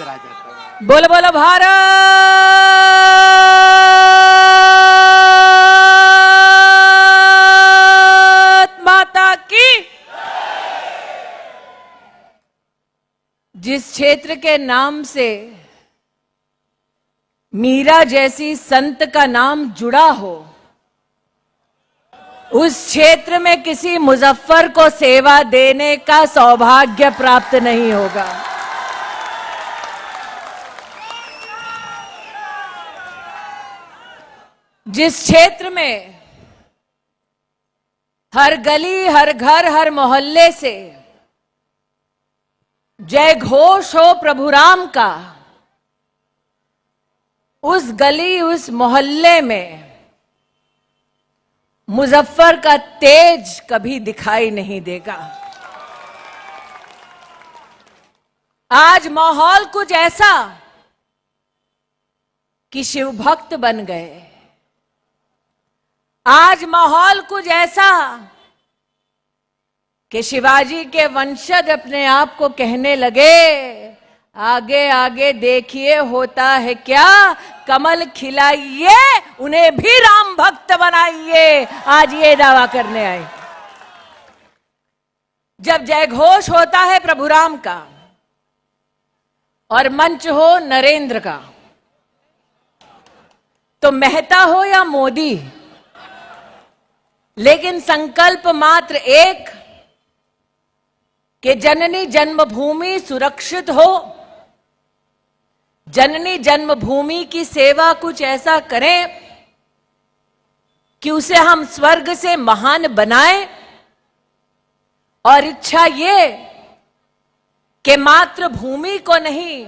करा जाता है। बोलो बोलो भारत माता की। जिस क्षेत्र के नाम से मीरा जैसी संत का नाम जुड़ा हो, उस क्षेत्र में किसी मुजफ्फर को सेवा देने का सौभाग्य प्राप्त नहीं होगा। जिस क्षेत्र में हर गली, हर घर, हर मोहल्ले से जय घोष हो प्रभु राम का, उस गली, उस मोहल्ले में मुजफ्फर का तेज कभी दिखाई नहीं देगा। आज माहौल कुछ ऐसा कि शिव भक्त बन गए। आज माहौल कुछ ऐसा कि शिवाजी के वंशज अपने आप को कहने लगे, आगे आगे देखिए होता है क्या, कमल खिलाइए उन्हें भी राम भक्त बनाइए। आज ये दावा करने आए। जब जय घोष होता है प्रभु राम का और मंच हो नरेंद्र का, तो मेहता हो या मोदी, लेकिन संकल्प मात्र एक कि जननी जन्मभूमि सुरक्षित हो, जननी जन्मभूमि की सेवा कुछ ऐसा करें कि उसे हम स्वर्ग से महान बनाएं। और इच्छा ये कि मात्र भूमि को नहीं,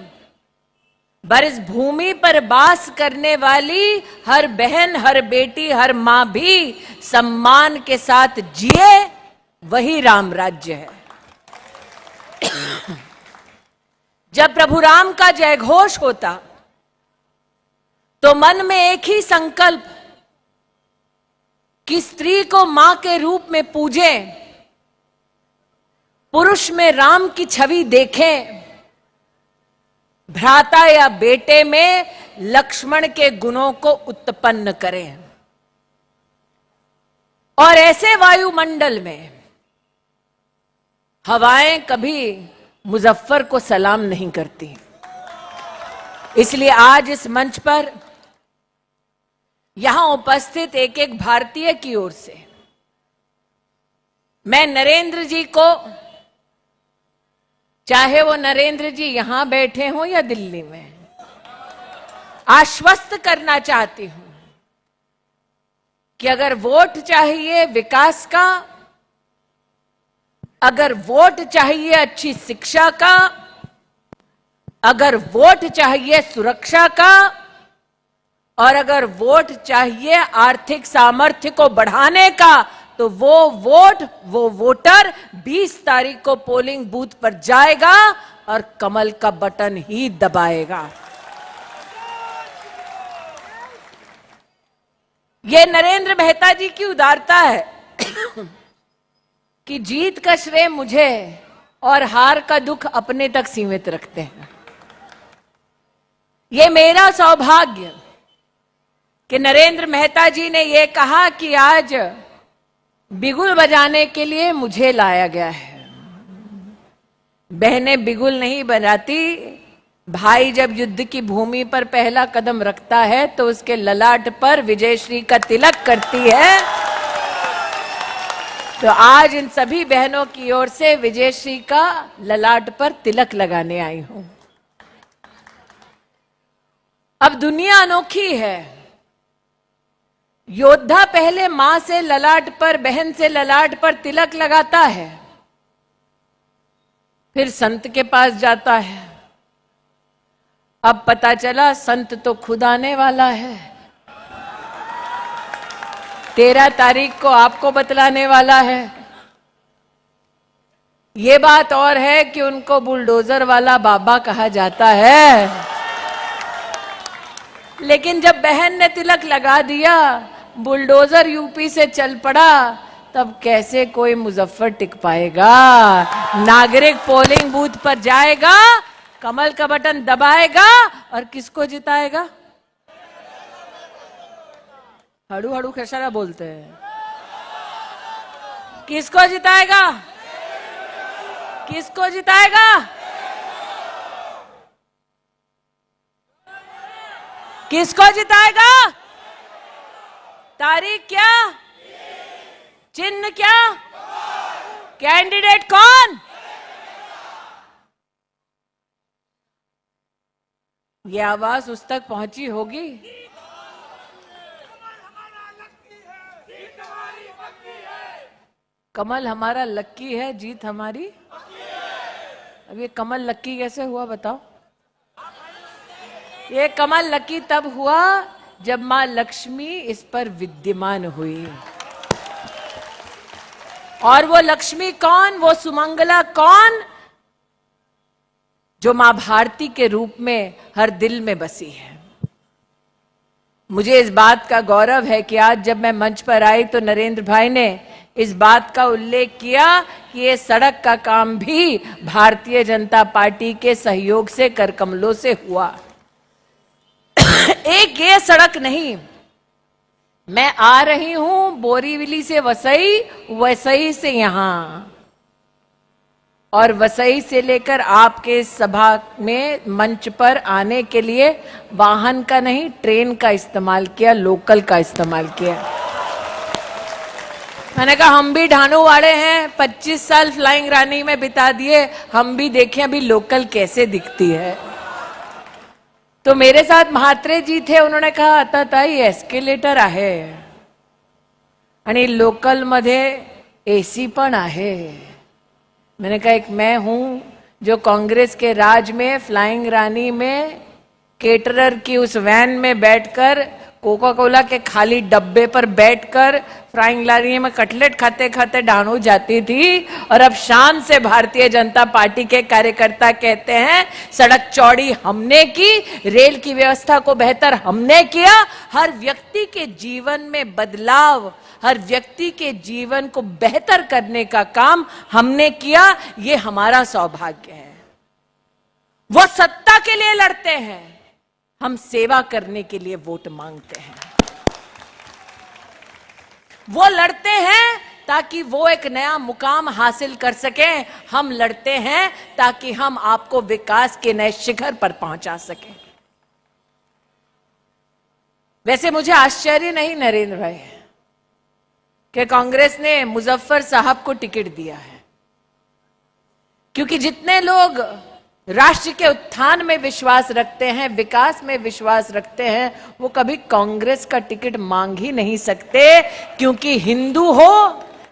पर इस भूमि पर वास करने वाली हर बहन, हर बेटी, हर मां भी सम्मान के साथ जिए, वही राम राज्य है। जब प्रभु राम का जय घोष होता तो मन में एक ही संकल्प कि स्त्री को मां के रूप में पूजें, पुरुष में राम की छवि देखें, भ्राता या बेटे में लक्ष्मण के गुणों को उत्पन्न करें। और ऐसे वायुमंडल में हवाएं कभी मुजफ्फर को सलाम नहीं करती। इसलिए आज इस मंच पर यहां उपस्थित एक एक भारतीय की ओर से मैं नरेंद्र जी को, चाहे वो नरेंद्र जी यहां बैठे हों या दिल्ली में, आश्वस्त करना चाहती हूं कि अगर वोट चाहिए विकास का, अगर वोट चाहिए अच्छी शिक्षा का, अगर वोट चाहिए सुरक्षा का, और अगर वोट चाहिए आर्थिक सामर्थ्य को बढ़ाने का, तो वो वोट, वो वोटर 20 तारीख को पोलिंग बूथ पर जाएगा और कमल का बटन ही दबाएगा। ये नरेंद्र मेहता जी की उदारता है कि जीत का श्रेय मुझे और हार का दुख अपने तक सीमित रखते हैं। ये मेरा सौभाग्य कि नरेंद्र मेहता जी ने यह कहा कि आज बिगुल बजाने के लिए मुझे लाया गया है। बहनें बिगुल नहीं बजाती, भाई जब युद्ध की भूमि पर पहला कदम रखता है तो उसके ललाट पर विजयश्री का तिलक करती है। तो आज इन सभी बहनों की ओर से विजयश्री का ललाट पर तिलक लगाने आई हूं। अब दुनिया अनोखी है। योद्धा पहले मां से ललाट पर, बहन से ललाट पर तिलक लगाता है, फिर संत के पास जाता है। अब पता चला संत तो खुद आने वाला है, 13 तारीख को आपको बतलाने वाला है। ये बात और है कि उनको बुलडोजर वाला बाबा कहा जाता है, लेकिन जब बहन ने तिलक लगा दिया, बुलडोजर यूपी से चल पड़ा, तब कैसे कोई मुजफ्फर टिक पाएगा। नागरिक पोलिंग बूथ पर जाएगा कमल का बटन दबाएगा और किसको जिताएगा? हड़ू हड़ू खसारा बोलते हैं। किसको जिताएगा? किसको जिताएगा? किसको जिताएगा? तारीख क्या? चिन्ह क्या? कैंडिडेट कौन? ये आवाज उस तक पहुंची होगी। कमल हमारा लक्की है, जीत हमारी। अब ये कमल लक्की कैसे हुआ बताओ? ये कमल लक्की तब हुआ जब मां लक्ष्मी इस पर विद्यमान हुई। और वो लक्ष्मी कौन? वो सुमंगला कौन? जो मां भारती के रूप में हर दिल में बसी है। मुझे इस बात का गौरव है कि आज जब मैं मंच पर आई तो नरेंद्र भाई ने इस बात का उल्लेख किया कि ये सड़क का काम भी भारतीय जनता पार्टी के सहयोग से, कर कमलों से हुआ। एक ये सड़क नहीं, मैं आ रही हूं बोरीवली से वसई, वसई से यहां, और वसई से लेकर आपके सभा में मंच पर आने के लिए वाहन का नहीं, ट्रेन का इस्तेमाल किया, लोकल का इस्तेमाल किया। मैंने कहा हम भी ढानू वाले हैं, 25 साल फ्लाइंग रानी में बिता दिए, हम भी देखें अभी लोकल कैसे दिखती है। तो मेरे साथ म्हात्रे जी थे, उन्होंने कहा आता ताई एस्केलेटर आहे आणि लोकल मध्ये एसी पण आहे। मैंने कहा एक मैं हूं जो कांग्रेस के राज में फ्लाइंग रानी में केटरर की उस वैन में बैठकर, कोका कोला के खाली डब्बे पर बैठकर फ्लाइंग रानी में कटलेट खाते खाते ढाणू जाती थी, और अब शान से भारतीय जनता पार्टी के कार्यकर्ता कहते हैं सड़क चौड़ी हमने की, रेल की व्यवस्था को बेहतर हमने किया, हर व्यक्ति के जीवन में बदलाव, हर व्यक्ति के जीवन को बेहतर करने का काम हमने किया। ये हमारा सौभाग्य है। वो सत्ता के लिए लड़ते हैं, हम सेवा करने के लिए वोट मांगते हैं। वो लड़ते हैं ताकि वो एक नया मुकाम हासिल कर सकें, हम लड़ते हैं ताकि हम आपको विकास के नए शिखर पर पहुंचा सकें। वैसे मुझे आश्चर्य नहीं नरेंद्र भाई कि कांग्रेस ने मुजफ्फर साहब को टिकट दिया है, क्योंकि जितने लोग राष्ट्र के उत्थान में विश्वास रखते हैं, विकास में विश्वास रखते हैं, वो कभी कांग्रेस का टिकट मांग ही नहीं सकते, क्योंकि हिंदू हो,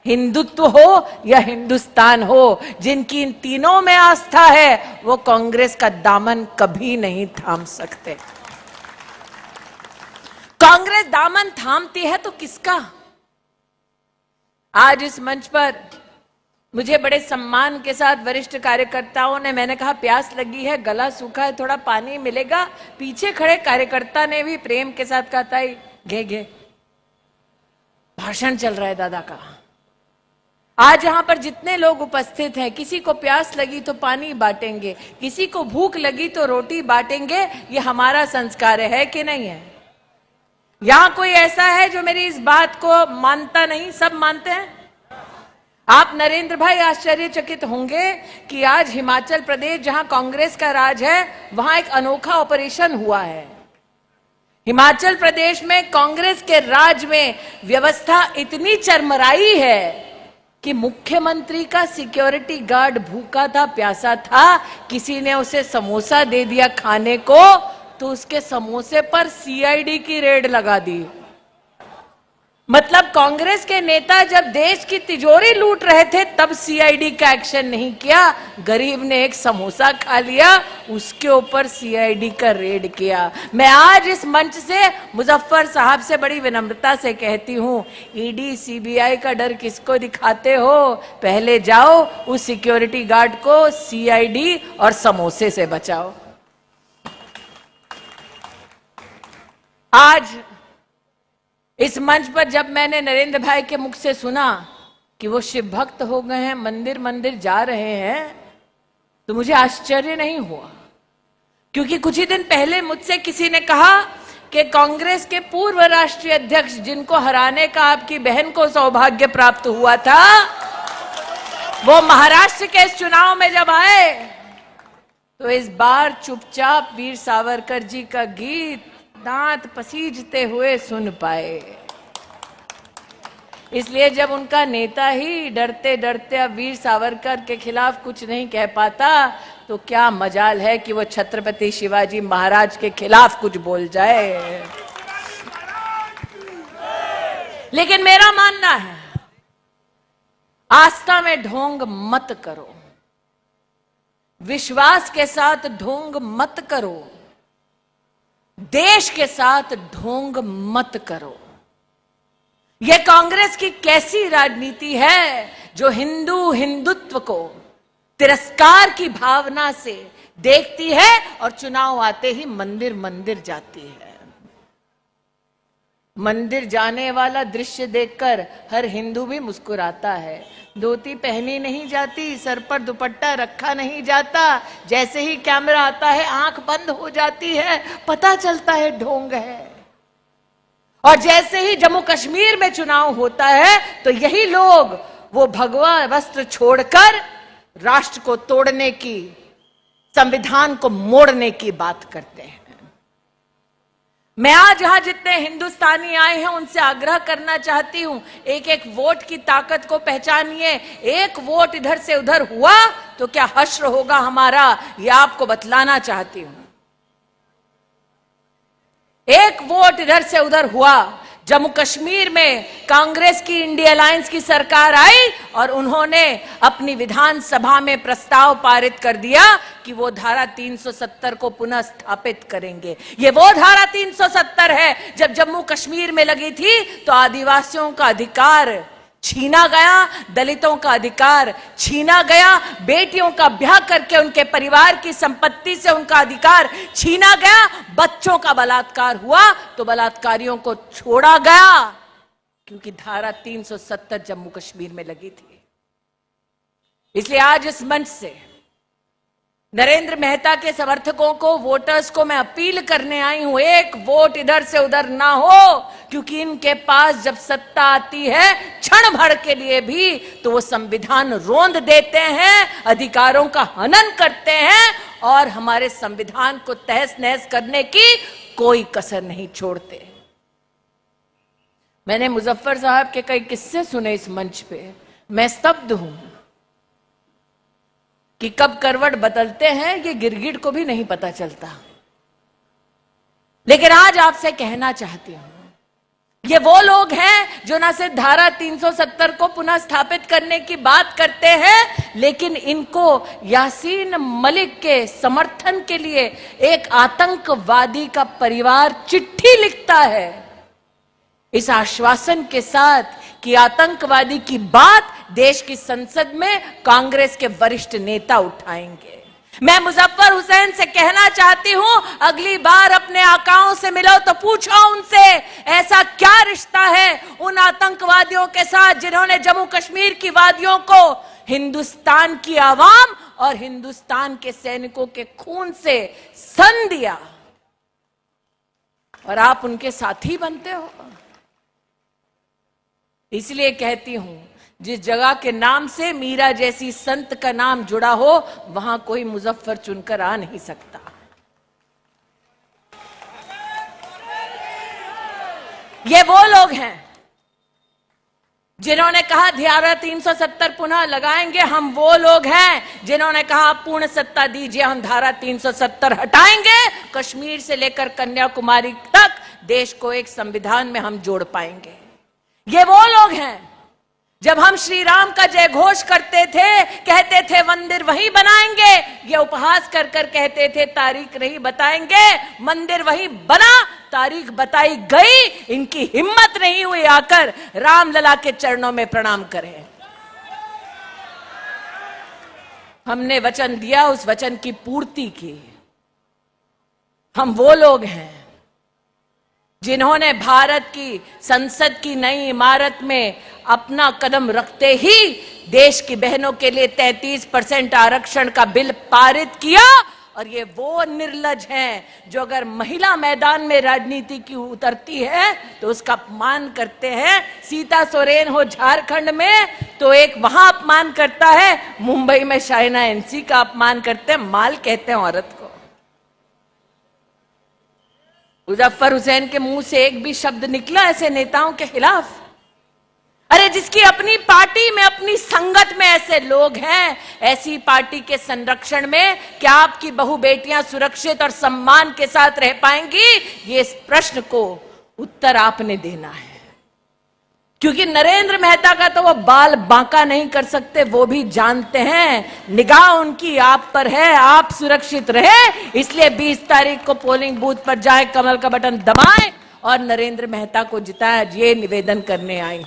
हिंदुत्व हो या हिंदुस्तान हो, जिनकी इन तीनों में आस्था है वो कांग्रेस का दामन कभी नहीं थाम सकते। कांग्रेस दामन थामती है तो किसका? आज इस मंच पर मुझे बड़े सम्मान के साथ वरिष्ठ कार्यकर्ताओं ने, मैंने कहा प्यास लगी है, गला सूखा है, थोड़ा पानी मिलेगा। पीछे खड़े कार्यकर्ता ने भी प्रेम के साथ कहा ताई घे घे, भाषण चल रहा है दादा का। आज यहां पर जितने लोग उपस्थित हैं, किसी को प्यास लगी तो पानी बांटेंगे, किसी को भूख लगी तो रोटी बांटेंगे। ये हमारा संस्कार है कि नहीं है? यहां कोई ऐसा है जो मेरी इस बात को मानता नहीं? सब मानते हैं। आप नरेंद्र भाई आश्चर्यचकित होंगे कि आज हिमाचल प्रदेश जहां कांग्रेस का राज है, वहां एक अनोखा ऑपरेशन हुआ है। हिमाचल प्रदेश में कांग्रेस के राज में व्यवस्था इतनी चरमराई है कि मुख्यमंत्री का सिक्योरिटी गार्ड भूखा था, प्यासा था, किसी ने उसे समोसा दे दिया खाने को, तो उसके समोसे पर सीआईडी की रेड लगा दी। मतलब कांग्रेस के नेता जब देश की तिजोरी लूट रहे थे तब सीआईडी का एक्शन नहीं किया, गरीब ने एक समोसा खा लिया, उसके ऊपर सीआईडी का रेड किया। मैं आज इस मंच से मुजफ्फर साहब से बड़ी विनम्रता से कहती हूं, ईडी सीबीआई का डर किसको दिखाते हो? पहले जाओ उस सिक्योरिटी गार्ड को सीआईडी और समोसे से बचाओ। आज इस मंच पर जब मैंने नरेंद्र भाई के मुख से सुना कि वो शिव भक्त हो गए हैं, मंदिर मंदिर जा रहे हैं, तो मुझे आश्चर्य नहीं हुआ। क्योंकि कुछ ही दिन पहले मुझसे किसी ने कहा कि कांग्रेस के पूर्व राष्ट्रीय अध्यक्ष जिनको हराने का आपकी बहन को सौभाग्य प्राप्त हुआ था, वो महाराष्ट्र के इस चुनाव में जब आए तो इस बार चुपचाप वीर सावरकर जी का गीत दांत पसीजते हुए सुन पाए। इसलिए जब उनका नेता ही डरते डरते अब वीर सावरकर के खिलाफ कुछ नहीं कह पाता, तो क्या मजाल है कि वो छत्रपति शिवाजी महाराज के खिलाफ कुछ बोल जाए। लेकिन मेरा मानना है, आस्था में ढोंग मत करो, विश्वास के साथ ढोंग मत करो, देश के साथ ढोंग मत करो। यह कांग्रेस की कैसी राजनीति है जो हिंदुत्व को तिरस्कार की भावना से देखती है और चुनाव आते ही मंदिर मंदिर जाती है। मंदिर जाने वाला दृश्य देखकर हर हिंदू भी मुस्कुराता है। धोती पहनी नहीं जाती, सर पर दुपट्टा रखा नहीं जाता, जैसे ही कैमरा आता है आंख बंद हो जाती है, पता चलता है ढोंग है। और जैसे ही जम्मू कश्मीर में चुनाव होता है तो यही लोग वो भगवा वस्त्र छोड़कर राष्ट्र को तोड़ने की, संविधान को मोड़ने की बात करते हैं। मैं आज यहां जितने हिंदुस्तानी आए हैं उनसे आग्रह करना चाहती हूं, एक एक वोट की ताकत को पहचानिए। एक वोट इधर से उधर हुआ तो क्या हश्र होगा हमारा, यह आपको बतलाना चाहती हूं। एक वोट इधर से उधर हुआ, जम्मू कश्मीर में कांग्रेस की इंडिया अलायंस की सरकार आई और उन्होंने अपनी विधानसभा में प्रस्ताव पारित कर दिया कि वो धारा 370 को पुनः स्थापित करेंगे। ये वो धारा 370 है जब जम्मू कश्मीर में लगी थी तो आदिवासियों का अधिकार छीना गया, दलितों का अधिकार छीना गया, बेटियों का ब्याह करके उनके परिवार की संपत्ति से उनका अधिकार छीना गया, बच्चों का बलात्कार हुआ तो बलात्कारियों को छोड़ा गया क्योंकि धारा 370 जम्मू कश्मीर में लगी थी। इसलिए आज इस मंच से नरेंद्र मेहता के समर्थकों को, वोटर्स को मैं अपील करने आई हूं, एक वोट इधर से उधर ना हो, क्योंकि इनके पास जब सत्ता आती है क्षण भर के लिए भी तो वो संविधान रोंद देते हैं, अधिकारों का हनन करते हैं और हमारे संविधान को तहस नहस करने की कोई कसर नहीं छोड़ते। मैंने मुजफ्फर साहब के कई किस्से सुने इस मंच पे, मैं स्तब्ध हूं कि कब करवट बदलते हैं ये गिरगिट को भी नहीं पता चलता। लेकिन आज आपसे कहना चाहती हूं, ये वो लोग हैं जो ना सिर्फ धारा 370 को पुनः स्थापित करने की बात करते हैं, लेकिन इनको यासीन मलिक के समर्थन के लिए एक आतंकवादी का परिवार चिट्ठी लिखता है इस आश्वासन के साथ कि आतंकवादी की बात देश की संसद में कांग्रेस के वरिष्ठ नेता उठाएंगे। मैं मुजफ्फर हुसैन से कहना चाहती हूं, अगली बार अपने आकाओं से मिलो तो पूछो उनसे ऐसा क्या रिश्ता है उन आतंकवादियों के साथ जिन्होंने जम्मू कश्मीर की वादियों को हिंदुस्तान की आवाम और हिंदुस्तान के सैनिकों के खून से सन दिया और आप उनके साथी बनते हो। इसलिए कहती हूं, जिस जगह के नाम से मीरा जैसी संत का नाम जुड़ा हो वहां कोई मुजफ्फर चुनकर आ नहीं सकता। ये वो लोग हैं जिन्होंने कहा धारा 370 पुनः लगाएंगे, हम वो लोग हैं जिन्होंने कहा पूर्ण सत्ता दीजिए, हम धारा 370 हटाएंगे, कश्मीर से लेकर कन्याकुमारी तक देश को एक संविधान में हम जोड़ पाएंगे। ये वो लोग हैं जब हम श्री राम का जय घोष करते थे, कहते थे मंदिर वहीं बनाएंगे, ये उपहास कर कर कहते थे तारीख नहीं बताएंगे, मंदिर वहीं बना, तारीख बताई गई, इनकी हिम्मत नहीं हुई आकर रामलला के चरणों में प्रणाम करें। हमने वचन दिया, उस वचन की पूर्ति की। हम वो लोग हैं जिन्होंने भारत की संसद की नई इमारत में अपना कदम रखते ही देश की बहनों के लिए 33% आरक्षण का बिल पारित किया और ये वो निर्लज हैं जो अगर महिला मैदान में राजनीति की उतरती है तो उसका अपमान करते हैं। सीता सोरेन हो झारखंड में तो एक वहां अपमान करता है, मुंबई में शाइना एनसी का अपमान करते हैं, माल कहते हैं औरत को। मुजफ्फर हुसैन के मुंह से एक भी शब्द निकला ऐसे नेताओं के खिलाफ? अरे जिसकी अपनी पार्टी में, अपनी संगत में ऐसे लोग हैं, ऐसी पार्टी के संरक्षण में क्या आपकी बहु बेटियां सुरक्षित और सम्मान के साथ रह पाएंगी? ये इस प्रश्न को उत्तर आपने देना है, क्योंकि नरेंद्र मेहता का तो वो बाल बांका नहीं कर सकते, वो भी जानते हैं। निगाह उनकी आप पर है, आप सुरक्षित रहे, इसलिए 20 तारीख को पोलिंग बूथ पर जाए, कमल का बटन दबाएं और नरेंद्र मेहता को जिताएं। ये निवेदन करने आई।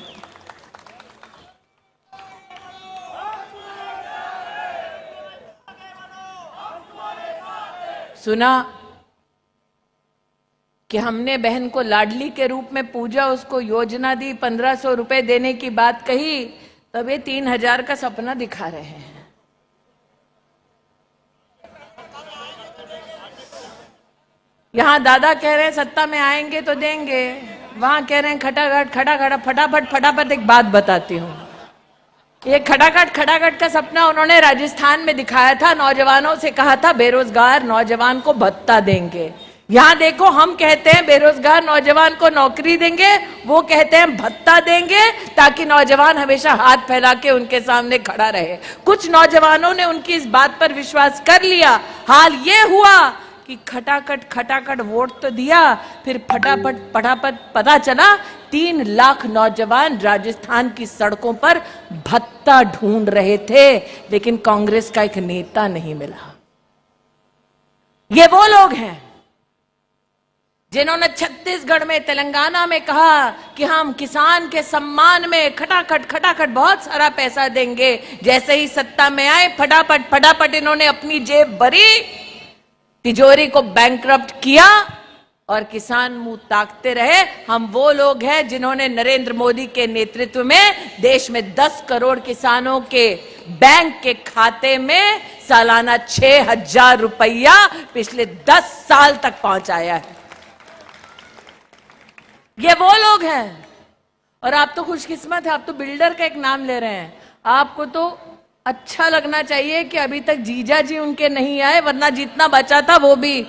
सुना कि हमने बहन को लाडली के रूप में पूजा, उसको योजना दी, 1500 रुपए देने की बात कही, तब ये 3000 का सपना दिखा रहे हैं। यहां दादा कह रहे हैं सत्ता में आएंगे तो देंगे, वहां कह रहे हैं खटाखट खटाखट फटाफट फटाफट। एक बात बताती हूं, ये खटाखट खटाखट का सपना उन्होंने राजस्थान में दिखाया था, नौजवानों से कहा था बेरोजगार नौजवान को भत्ता देंगे। यहां देखो हम कहते हैं बेरोजगार नौजवान को नौकरी देंगे, वो कहते हैं भत्ता देंगे, ताकि नौजवान हमेशा हाथ फैला के उनके सामने खड़ा रहे। कुछ नौजवानों ने उनकी इस बात पर विश्वास कर लिया। हाल ये हुआ कि खटाखट खटाखट वोट तो दिया, फिर फटाफट फटाफट पता चला 3 लाख नौजवान राजस्थान की सड़कों पर भत्ता ढूंढ रहे थे, लेकिन कांग्रेस का एक नेता नहीं मिला। ये वो लोग हैं जिन्होंने छत्तीसगढ़ में, तेलंगाना में कहा कि हम किसान के सम्मान में खटाखट खटाखट बहुत सारा पैसा देंगे। जैसे ही सत्ता में आए फटाफट फटाफट इन्होंने अपनी जेब भरी, तिजोरी को बैंकरप्ट किया और किसान मुंह ताकते रहे। हम वो लोग हैं जिन्होंने नरेंद्र मोदी के नेतृत्व में देश में 10 करोड़ किसानों के बैंक के खाते में सालाना 6000 रुपया पिछले 10 साल तक पहुंचाया है। ये वो लोग हैं। और आप तो खुशकिस्मत है, आप तो बिल्डर का एक नाम ले रहे हैं। आपको तो अच्छा लगना चाहिए कि अभी तक जीजा जी उनके नहीं आए, वरना जितना बचा था वो भी।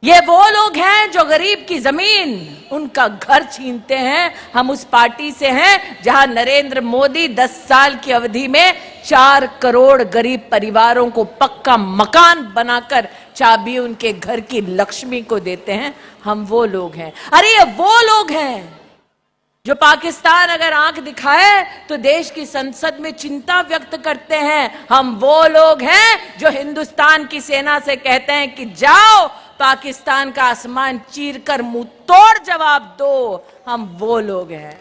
ये वो लोग हैं जो गरीब की जमीन, उनका घर छीनते हैं। हम उस पार्टी से हैं जहां नरेंद्र मोदी 10 साल की अवधि में 4 करोड़ गरीब परिवारों को पक्का मकान बनाकर चाबी उनके घर की लक्ष्मी को देते हैं। हम वो लोग हैं। अरे ये वो लोग हैं जो पाकिस्तान अगर आंख दिखाए तो देश की संसद में चिंता व्यक्त करते हैं। हम वो लोग हैं जो हिंदुस्तान की सेना से कहते हैं कि जाओ पाकिस्तान का आसमान चीरकर मुंह तोड़ जवाब दो। हम वो लोग हैं।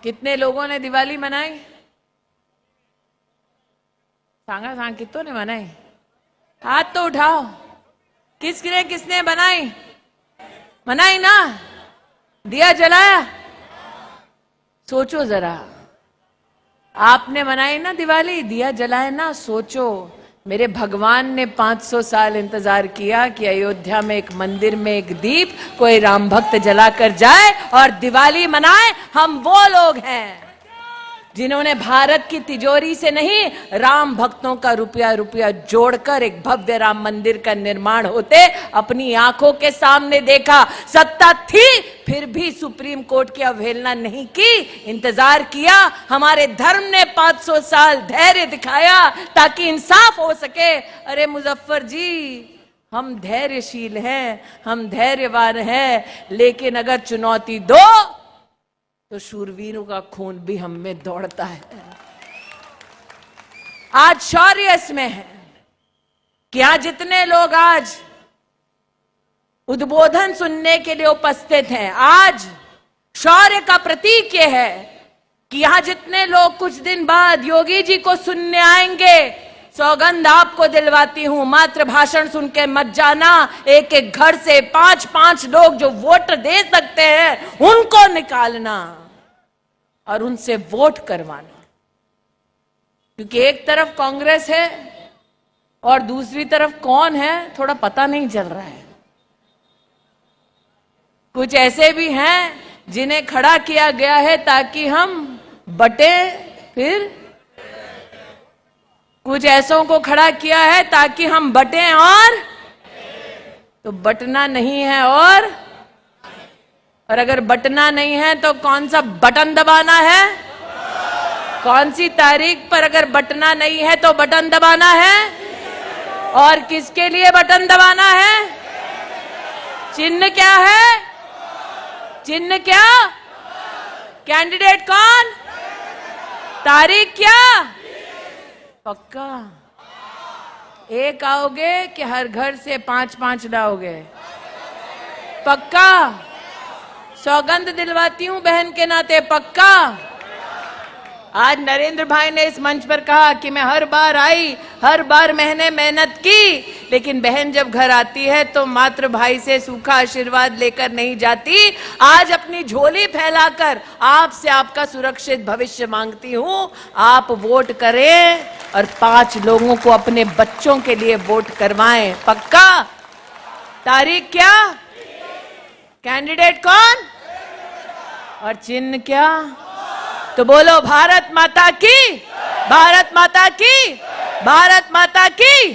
कितने लोगों ने दिवाली मनाई? सांगा सांग कितों ने मनाई? हाथ तो उठाओ। किसने बनाई? मनाई ना? दिया जलाया? सोचो जरा, आपने मनाई ना दिवाली, दिया जलाए ना? सोचो, मेरे भगवान ने 500 साल इंतजार किया कि अयोध्या में एक मंदिर में एक दीप कोई राम भक्त जलाकर जाए और दिवाली मनाए। हम वो लोग हैं जिन्होंने भारत की तिजोरी से नहीं, राम भक्तों का रुपया रुपया जोड़कर एक भव्य राम मंदिर का निर्माण होते अपनी आंखों के सामने देखा। सत्ता थी फिर भी सुप्रीम कोर्ट की अवहेलना नहीं की, इंतजार किया। हमारे धर्म ने 500 साल धैर्य दिखाया ताकि इंसाफ हो सके। अरे मुजफ्फर जी, हम धैर्यशील हैं, हम धैर्यवान हैं, लेकिन अगर चुनौती दो तो शूरवीरों का खून भी हम में दौड़ता है। आज शौर्य इसमें है कि आज जितने लोग आज उद्बोधन सुनने के लिए उपस्थित हैं, आज शौर्य का प्रतीक यह है कि यहां जितने लोग कुछ दिन बाद योगी जी को सुनने आएंगे, सौगंध आपको दिलवाती हूं, मात्र भाषण सुन के मत जाना। एक एक घर से 5-5 लोग जो वोट दे सकते हैं उनको निकालना और उनसे वोट करवाना। क्योंकि एक तरफ कांग्रेस है और दूसरी तरफ कौन है थोड़ा पता नहीं चल रहा है। कुछ ऐसे भी हैं जिन्हें खड़ा किया गया है ताकि हम बटे, फिर कुछ ऐसों को खड़ा किया है ताकि हम बटें, और तो बटना नहीं है। और अगर बटना नहीं है तो कौन सा बटन दबाना है? कौन सी तारीख पर अगर बटना नहीं है तो बटन दबाना है? और किसके लिए बटन दबाना है? चिन्ह क्या है? चिन्ह क्या? कैंडिडेट कौन? तारीख क्या? पक्का एक आओगे कि हर घर से 5-5 लाओगे? पक्का सौगंध दिलवाती हूं बहन के नाते, पक्का। आज नरेंद्र भाई ने इस मंच पर कहा कि मैं हर बार आई, हर बार मैंने मेहनत की, लेकिन बहन जब घर आती है तो मात्र भाई से सूखा आशीर्वाद लेकर नहीं जाती। आज अपनी झोली फैलाकर आपसे आपका सुरक्षित भविष्य मांगती हूं। आप वोट करें और 5 लोगों को अपने बच्चों के लिए वोट करवाएं, पक्का। तारीख क्या? कैंडिडेट कौन? और चिन्ह क्या? तो बोलो भारत माता की, भारत माता की, भारत माता की।